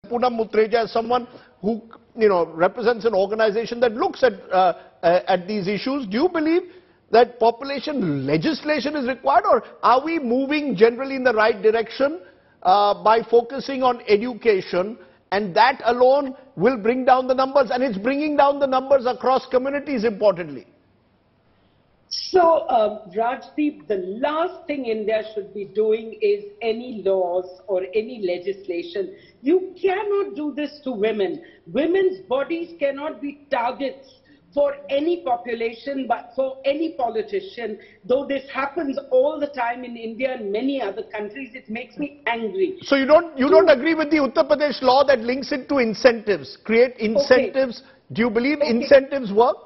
Poonam Muttreja as someone who, represents an organization that looks at these issues. Do you believe that population legislation is required, or are we moving generally in the right direction by focusing on education, and that alone will bring down the numbers, and it's bringing down the numbers across communities importantly? So, Rajdeep, the last thing India should be doing is any laws or any legislation. You cannot do this to women. Women's bodies cannot be targets for any population, but for any politician. Though this happens all the time in India and many other countries, it makes me angry. So you don't agree with the Uttar Pradesh law that links it to incentives, create incentives? Okay. Do you believe incentives work?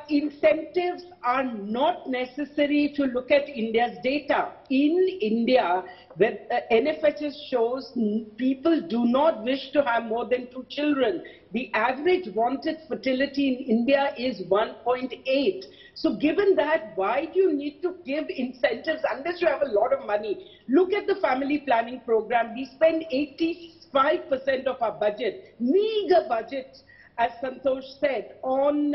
Incentives are not necessary to look at India's data. In India, the NFHS shows people do not wish to have more than 2 children. The average wanted fertility in India is 1.8. So given that, why do you need to give incentives unless you have a lot of money? Look at the family planning program. We spend 85% of our budget, meager budget, as Santosh said, on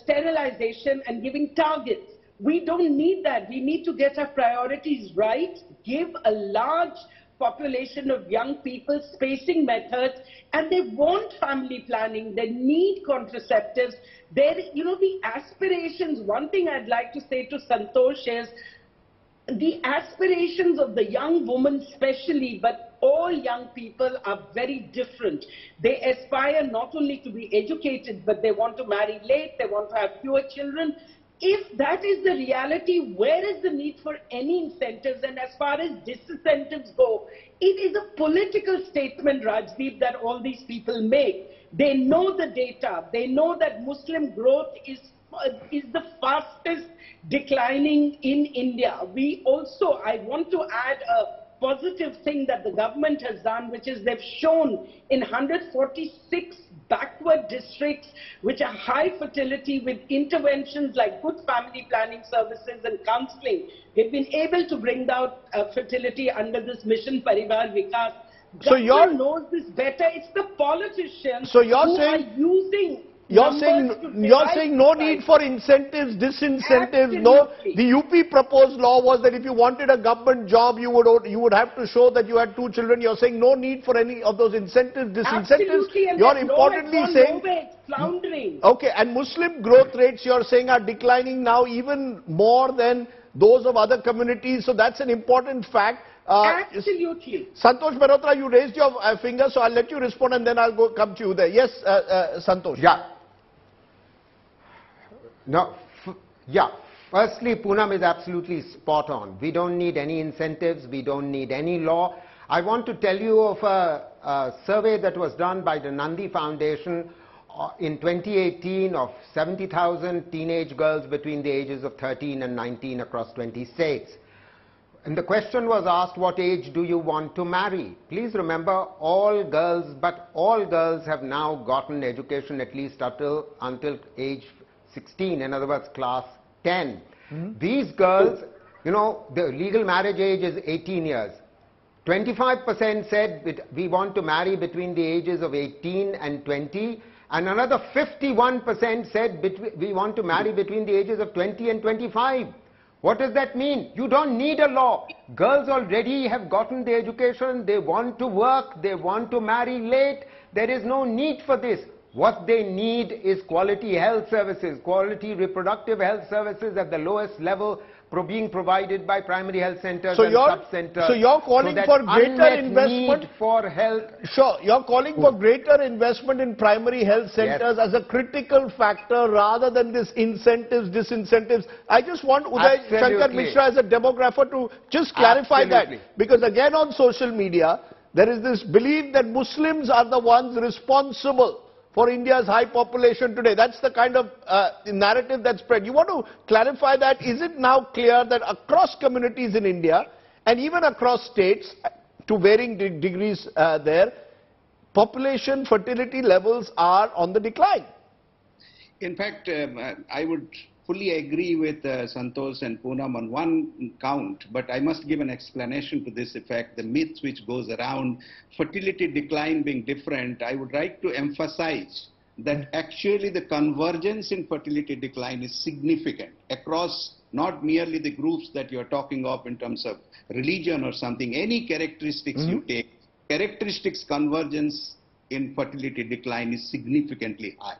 sterilization and giving targets. We don't need that. We need to get our priorities right, give a large population of young people spacing methods, and they want family planning, they need contraceptives. The aspirations, one thing I'd like to say to Santosh is, the aspirations of the young woman especially, but all young people are very different. They aspire not only to be educated, but they want to marry late, they want to have fewer children. If that is the reality, where is the need for any incentives? And as far as disincentives go, it is a political statement, Rajdeep, that all these people make. They know the data. They know that Muslim growth is the fastest declining in India. I want to add a positive thing that the government has done, which is they've shown in 146 backward districts which are high fertility with interventions like good family planning services and counseling, they've been able to bring down fertility under this mission Parivar Vikas. So Government knows this better. It's the politicians who are using. You're saying no need for incentives, disincentives. Absolutely. No. The UP proposed law was that if you wanted a government job, you would have to show that you had 2 children. You're saying no need for any of those incentives, disincentives. Absolutely, and you're importantly saying it's floundering. Okay, and Muslim growth rates you're saying are declining now even more than those of other communities. So that's an important fact. Absolutely. Santosh Mehrotra, you raised your finger, so I'll let you respond and then I'll come to you there. Yes, Santosh. Yeah. No, firstly, Poonam is absolutely spot on. We don't need any incentives, we don't need any law. I want to tell you of a survey that was done by the Nandi Foundation in 2018 of 70,000 teenage girls between the ages of 13 and 19 across 20 states. And the question was asked, what age do you want to marry? Please remember, all girls have now gotten education at least until age 16, in other words, class 10. These girls, the legal marriage age is 18 years. 25% said we want to marry between the ages of 18 and 20, and another 51% said we want to marry between the ages of 20 and 25. What does that mean? You don't need a law. Girls already have gotten the education, they want to work, they want to marry late. There is no need for this. What they need is quality health services, quality reproductive health services at the lowest level being provided by primary health centers and sub-centers. So you're calling for greater investment for health. Sure, you're calling for greater investment in primary health centers as a critical factor rather than this incentives, disincentives. I just want Uday Shankar Mishra as a demographer to just clarify that. Because again on social media, there is this belief that Muslims are the ones responsible for India's high population today. That's the kind of narrative that's spread. You want to clarify that? Is it now clear that across communities in India and even across states to varying degrees there, population fertility levels are on the decline? In fact, I would fully agree with Santosh and Poonam on one count, but I must give an explanation to this effect, the myth which goes around fertility decline being different. I would like to emphasize that actually the convergence in fertility decline is significant across not merely the groups that you are talking of in terms of religion or something, any characteristics you take, characteristics convergence in fertility decline is significantly high.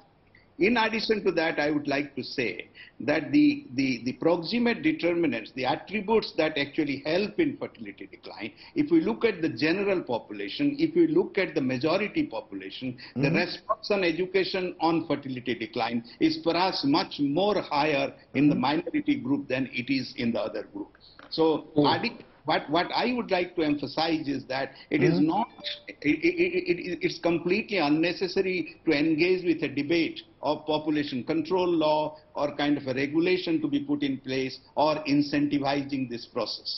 In addition to that, I would like to say that the proximate determinants, the attributes that actually help in fertility decline, if we look at the general population, if we look at the majority population, the response on education on fertility decline is perhaps much more higher in the minority group than it is in the other group. So, what I would like to emphasize is that it is not, it's completely unnecessary to engage with a debate of population control law or kind of a regulation to be put in place or incentivizing this process.